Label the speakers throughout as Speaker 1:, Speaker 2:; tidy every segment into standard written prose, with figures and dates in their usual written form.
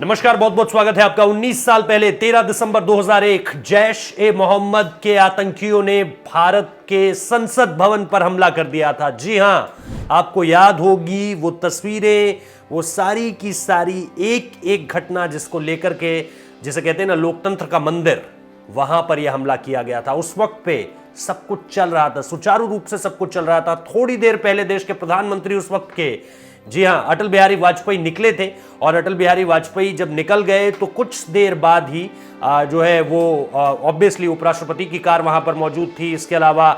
Speaker 1: नमस्कार, बहुत बहुत स्वागत है आपका। 19 साल पहले 13 दिसंबर 2001 जैश ए मोहम्मद के आतंकियों ने भारत के संसद भवन पर हमला कर दिया था। जी हां, आपको याद होगी वो तस्वीरें, वो सारी की सारी एक एक घटना जिसको लेकर के, जिसे कहते हैं ना लोकतंत्र का मंदिर, वहां पर यह हमला किया गया था। उस वक्त पे सब कुछ चल रहा था, सुचारू रूप से सब कुछ चल रहा था। थोड़ी देर पहले देश के प्रधानमंत्री उस वक्त के, जी हां, अटल बिहारी वाजपेयी निकले थे और अटल बिहारी वाजपेयी जब निकल गए तो कुछ देर बाद ही जो है वो ऑब्वियसली उपराष्ट्रपति की कार वहां पर मौजूद थी। इसके अलावा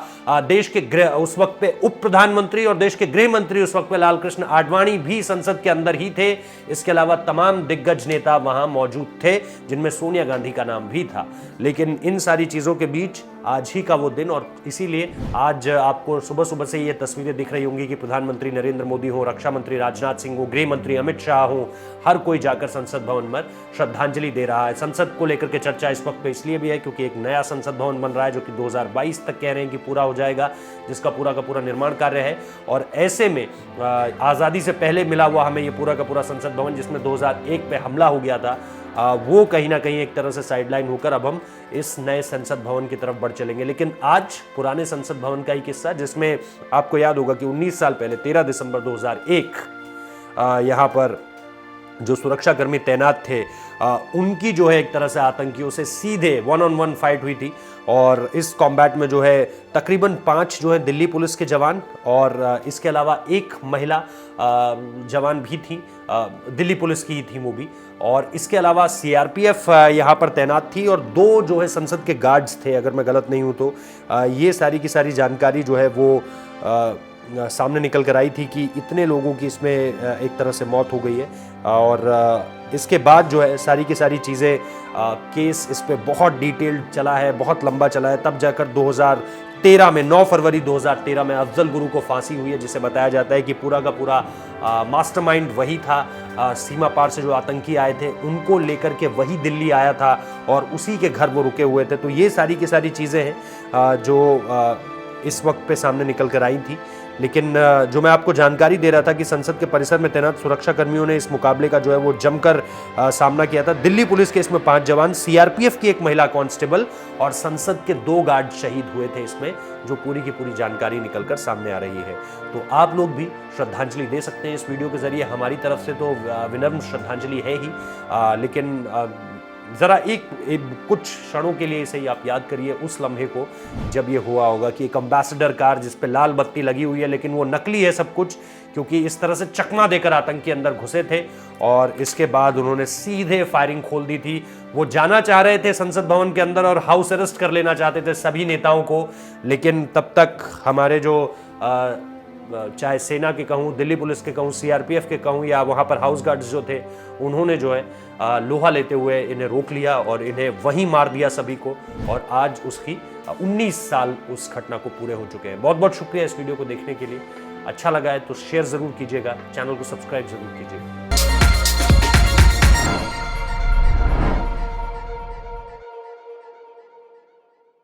Speaker 1: देश के गृह उस वक्त पे उप प्रधानमंत्री और देश के गृह मंत्री उस वक्त पे लाल कृष्ण आडवाणी भी संसद के अंदर ही थे। इसके अलावा तमाम दिग्गज नेता वहां मौजूद थे, जिनमें सोनिया गांधी का नाम भी था। लेकिन इन सारी चीजों के बीच आज ही का वो दिन, और इसीलिए आज आपको सुबह सुबह से ये तस्वीरें दिख रही होंगी कि प्रधानमंत्री नरेंद्र मोदी हो, रक्षा मंत्री राजनाथ सिंह हो, गृह मंत्री अमित शाह हो, हर कोई जाकर संसद भवन में श्रद्धांजलि दे रहा है। संसद को लेकर के चर्चा इस वक्त पे इसलिए भी है क्योंकि एक नया संसद भवन बन रहा है जो कि 2022 तक कह रहे हैं कि पूरा हो जाएगा, जिसका पूरा का पूरा निर्माण कार्य है। और ऐसे में आज़ादी से पहले मिला हुआ हमें ये पूरा का पूरा संसद भवन, जिसमें 2001 पे हमला हो गया था, वो कहीं ना कहीं एक तरह से साइडलाइन होकर अब हम इस नए संसद भवन की तरफ बढ़ चलेंगे। लेकिन आज पुराने संसद भवन का ही किस्सा, जिसमें आपको याद होगा कि 19 साल पहले 13 दिसंबर 2001 यहाँ पर जो सुरक्षाकर्मी तैनात थे, उनकी जो है एक तरह से आतंकियों से सीधे 1-on-1 फाइट हुई थी। और इस कॉम्बैट में जो है तकरीबन 5 जो है दिल्ली पुलिस के जवान और इसके अलावा एक महिला जवान भी थी, दिल्ली पुलिस की ही थी वो भी, और इसके अलावा सीआरपीएफ यहाँ पर तैनात थी और 2 जो है संसद के गार्ड्स थे, अगर मैं गलत नहीं हूँ तो। ये सारी की सारी जानकारी जो है वो सामने निकल कर आई थी कि इतने लोगों की इसमें एक तरह से मौत हो गई है। और इसके बाद जो है सारी की सारी चीज़ें, केस इस पे बहुत डिटेल्ड चला है, बहुत लंबा चला है। तब जाकर 2013 में 9 फरवरी 2013 में अफजल गुरु को फांसी हुई है, जिसे बताया जाता है कि पूरा का पूरा मास्टरमाइंड वही था। सीमा पार से जो आतंकी आए थे उनको लेकर के वही दिल्ली आया था और उसी के घर वो रुके हुए थे। तो ये सारी की सारी चीज़ें हैं जो इस वक्त पे सामने निकल कर आई थी। लेकिन जो मैं आपको जानकारी दे रहा था कि संसद के परिसर में तैनात सुरक्षा कर्मियों ने इस मुकाबले का जो है वो जमकर सामना किया था। दिल्ली पुलिस के इसमें 5 जवान, सीआरपीएफ की एक महिला कांस्टेबल और संसद के 2 गार्ड शहीद हुए थे इसमें, जो पूरी की पूरी जानकारी निकलकर सामने आ रही है। तो आप लोग भी श्रद्धांजलि दे सकते हैं इस वीडियो के जरिए। हमारी तरफ से तो विनम्र श्रद्धांजलि है ही, लेकिन ज़रा एक कुछ क्षणों के लिए इसे ही आप याद करिए उस लम्हे को जब ये हुआ होगा कि एक एम्बेसडर कार जिस पे लाल बत्ती लगी हुई है, लेकिन वो नकली है सब कुछ, क्योंकि इस तरह से चकमा देकर आतंकी अंदर घुसे थे और इसके बाद उन्होंने सीधे फायरिंग खोल दी थी। वो जाना चाह रहे थे संसद भवन के अंदर और हाउस अरेस्ट कर लेना चाहते थे सभी नेताओं को, लेकिन तब तक हमारे जो चाहे सेना के कहूँ, दिल्ली पुलिस के कहूँ, सीआरपीएफ के कहूँ, या वहाँ पर हाउस गार्ड्स जो थे, उन्होंने जो है लोहा लेते हुए इन्हें रोक लिया और इन्हें वहीं मार दिया सभी को। और आज उसकी 19 साल उस घटना को पूरे हो चुके हैं। बहुत बहुत शुक्रिया इस वीडियो को देखने के लिए। अच्छा लगा है तो शेयर ज़रूर कीजिएगा, चैनल को सब्सक्राइब ज़रूर कीजिएगा।